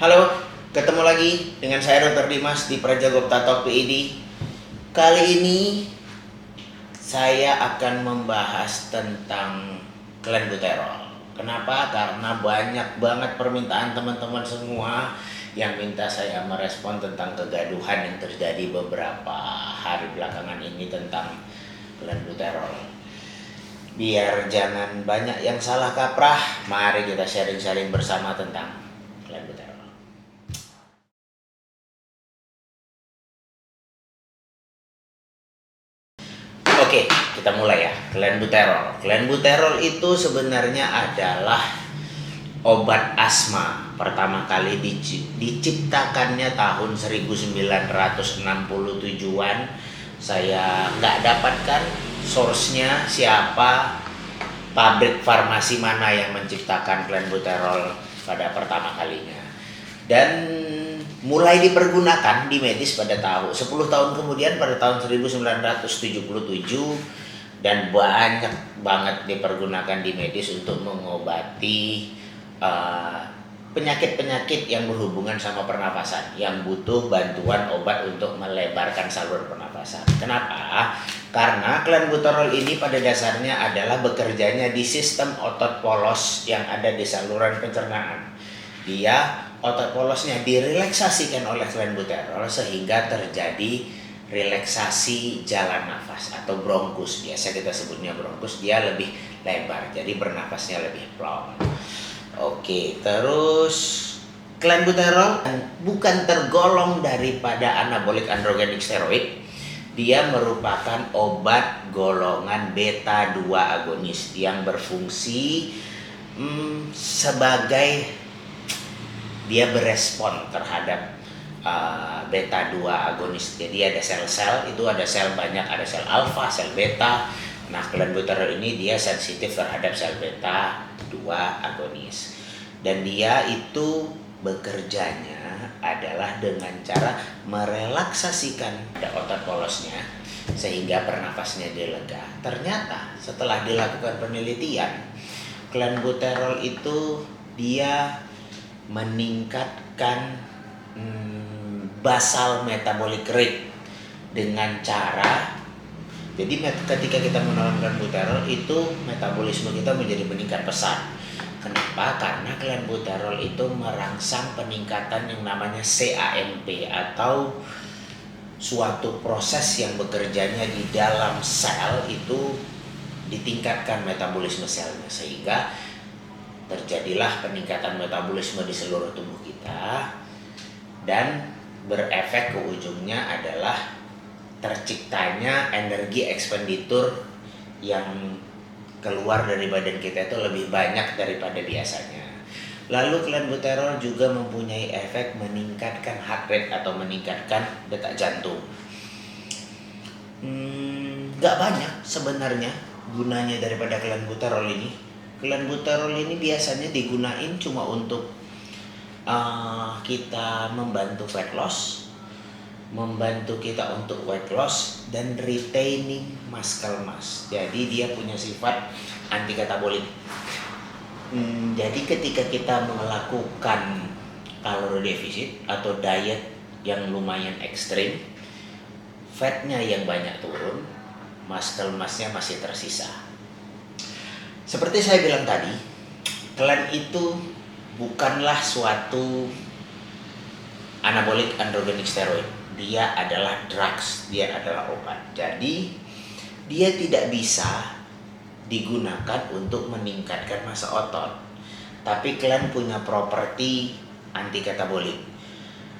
Halo, ketemu lagi dengan saya Dr. Dimas di Prajagopta Talk PID. Kali ini saya akan membahas tentang klenbuterol. Kenapa? Karena banyak banget permintaan teman-teman semua yang minta saya merespon tentang kegaduhan yang terjadi beberapa hari belakangan ini tentang klenbuterol. Biar jangan banyak yang salah kaprah, mari kita sharing-sharing bersama tentang klenbuterol. Oke, kita mulai ya. Klenbuterol. Klenbuterol itu sebenarnya adalah obat asma. Pertama kali diciptakannya tahun 1967-an. Saya nggak dapatkan source-nya siapa, pabrik farmasi mana yang menciptakan klenbuterol pada pertama kalinya. Dan mulai dipergunakan di medis pada 10 tahun kemudian pada tahun 1977, dan banyak banget dipergunakan di medis untuk mengobati penyakit-penyakit yang berhubungan sama pernafasan yang butuh bantuan obat untuk melebarkan saluran pernafasan. Kenapa? Karena klenbuterol ini pada dasarnya adalah bekerjanya di sistem otot polos yang ada di saluran pencernaan. Otot polosnya direlaksasikan oleh klenbuterol sehingga terjadi relaksasi jalan nafas atau bronkus. Biasa kita sebutnya bronkus, dia lebih lebar, jadi bernafasnya lebih plong. Oke, terus klenbuterol bukan tergolong daripada anabolik androgenik steroid. Dia merupakan obat golongan beta 2 agonis yang berfungsi sebagai dia berespon terhadap beta 2 agonis. Jadi ada sel-sel, itu ada sel banyak, ada sel alfa, sel beta. Nah, klenbuterol ini dia sensitif terhadap sel beta 2 agonis. Dan dia itu bekerjanya adalah dengan cara merelaksasikan otot polosnya sehingga pernafasnya dia lega. Ternyata setelah dilakukan penelitian, klenbuterol itu dia meningkatkan basal metabolic rate dengan cara, jadi ketika kita menelan klenbuterol itu metabolisme kita menjadi meningkat pesat. Kenapa? Karena klenbuterol itu merangsang peningkatan yang namanya CAMP atau suatu proses yang bekerjanya di dalam sel itu ditingkatkan metabolisme selnya sehingga terjadilah peningkatan metabolisme di seluruh tubuh kita dan berefek ke ujungnya adalah terciptanya energi ekspenditur yang keluar dari badan kita itu lebih banyak daripada biasanya. Lalu klenbuterol juga mempunyai efek meningkatkan heart rate atau meningkatkan detak jantung. Gak banyak sebenarnya gunanya daripada klenbuterol ini. Klenbuterol ini biasanya digunain cuma untuk kita membantu fat loss, membantu kita untuk weight loss, dan retaining muscle mass. Jadi dia punya sifat anti katabolik. Jadi ketika kita melakukan kalori defisit atau diet yang lumayan ekstrim, fatnya yang banyak turun, muscle massnya masih tersisa. Seperti saya bilang tadi, klen itu bukanlah suatu anabolik androgenik steroid. Dia adalah drugs, dia adalah obat. Jadi dia tidak bisa digunakan untuk meningkatkan massa otot. Tapi klen punya properti anti katabolik.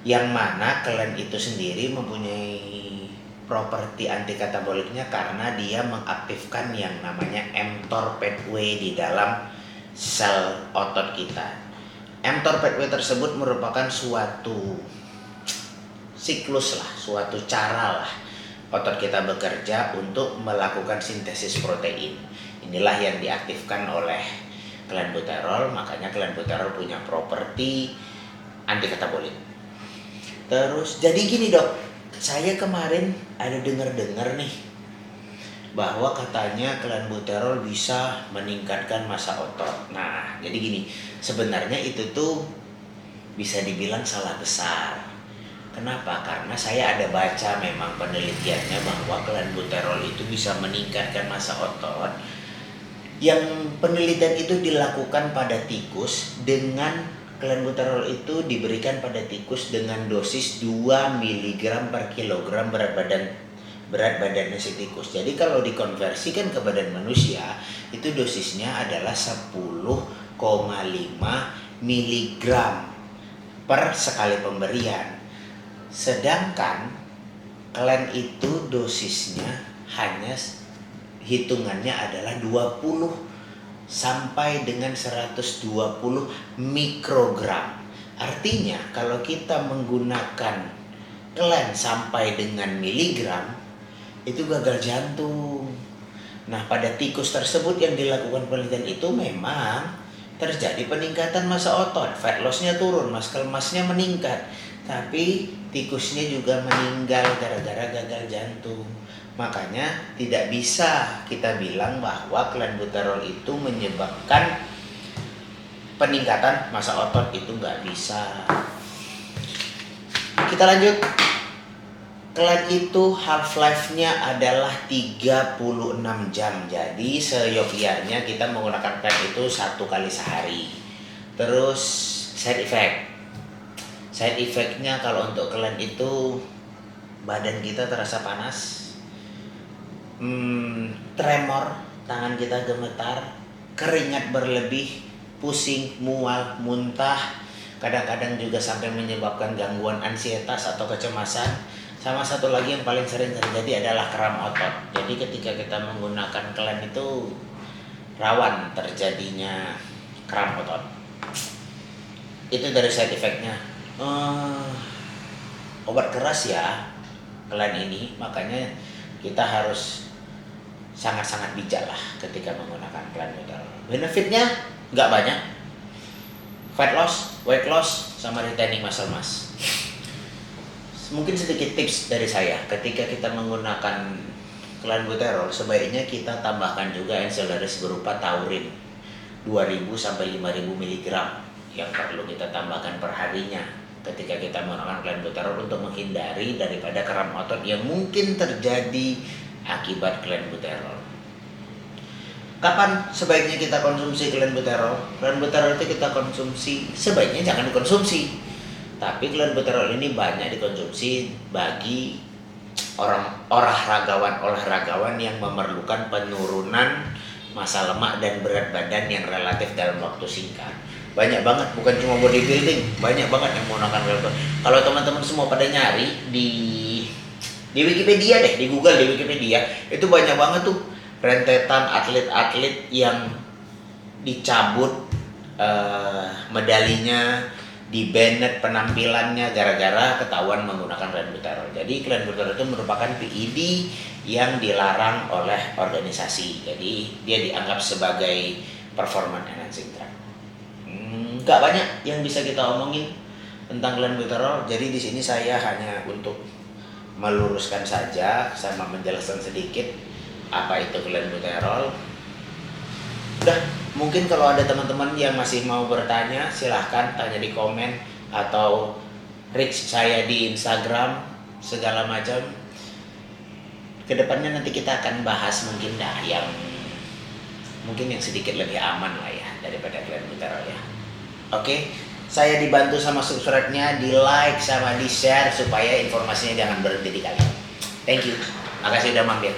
Yang mana klen itu sendiri mempunyai properti anti kataboliknya karena dia mengaktifkan yang namanya mTOR pathway di dalam sel otot kita. mTOR pathway tersebut merupakan suatu siklus lah, suatu cara lah otot kita bekerja untuk melakukan sintesis protein. Inilah yang diaktifkan oleh klenbuterol, makanya klenbuterol punya properti anti katabolik. Terus jadi gini dok, saya kemarin ada dengar-dengar nih bahwa katanya klenbuterol bisa meningkatkan massa otot. Nah, jadi gini, sebenarnya itu tuh bisa dibilang salah besar. Kenapa? Karena saya ada baca memang penelitiannya bahwa klenbuterol itu bisa meningkatkan massa otot. Yang penelitian itu dilakukan pada tikus dengan klenbuterol itu diberikan pada tikus dengan dosis 2 mg per kilogram berat badannya si tikus. Jadi kalau dikonversikan ke badan manusia, itu dosisnya adalah 10,5 mg per sekali pemberian. Sedangkan klen itu dosisnya hanya hitungannya adalah 20 sampai dengan 120 mikrogram. Artinya kalau kita menggunakan klen sampai dengan miligram, itu gagal jantung. Nah, pada tikus tersebut yang dilakukan penelitian itu memang terjadi peningkatan massa otot, fat loss-nya turun, muscle mass-nya meningkat. Tapi tikusnya juga meninggal gara-gara gagal jantung. Makanya tidak bisa kita bilang bahwa klenbuterol itu menyebabkan peningkatan massa otot, itu nggak bisa. Kita lanjut. Klen itu half life-nya adalah 36 jam. Jadi seyogyanya kita menggunakan klen itu 1 kali sehari. Terus side effect. Side effect-nya kalau untuk klen itu badan kita terasa panas, tremor, tangan kita gemetar, keringat berlebih, pusing, mual, muntah, kadang-kadang juga sampai menyebabkan gangguan ansietas atau kecemasan. Sama satu lagi yang paling sering terjadi adalah kram otot. Jadi ketika kita menggunakan klen itu rawan terjadinya kram otot. Itu dari side effect-nya. Obat keras ya klen ini, makanya kita harus sangat-sangat bijak lah ketika menggunakan klenbuterol. Benefitnya nggak banyak, fat loss, weight loss, sama retaining muscle mass. Mungkin sedikit tips dari saya, ketika kita menggunakan klenbuterol sebaiknya kita tambahkan juga ancillary berupa taurin 2000 sampai 5000 mg yang perlu kita tambahkan perharinya ketika kita menggunakan klenbuterol untuk menghindari daripada kram otot yang mungkin terjadi akibat klenbuterol. Kapan sebaiknya kita konsumsi klenbuterol? Klenbuterol itu kita konsumsi, sebaiknya jangan dikonsumsi. Tapi klenbuterol ini banyak dikonsumsi bagi olahragawan yang memerlukan penurunan massa lemak dan berat badan yang relatif dalam waktu singkat. Banyak banget, bukan cuma bodybuilding, banyak banget yang menggunakan klenbuterol. Kalau teman-teman semua pada nyari di Wikipedia deh, di Google, di Wikipedia, itu banyak banget tuh rentetan atlet-atlet yang dicabut medalinya, di-banned penampilannya gara-gara ketahuan menggunakan klenbuterol. Jadi klenbuterol itu merupakan PED yang dilarang oleh organisasi. Jadi dia dianggap sebagai performance enhancing drug. Gak banyak yang bisa kita omongin tentang klenbuterol. Jadi di sini saya hanya untuk meluruskan saja sama menjelaskan sedikit apa itu klenbuterol. Udah, mungkin kalau ada teman-teman yang masih mau bertanya, silahkan tanya di komen atau reach saya di Instagram segala macam. Kedepannya nanti kita akan bahas mungkin yang sedikit lebih aman lah ya daripada klenbuterol ya. Oke, saya dibantu sama subscribe-nya, di like sama di share supaya informasinya jangan berhenti di kalian. Thank you, makasih udah mampir.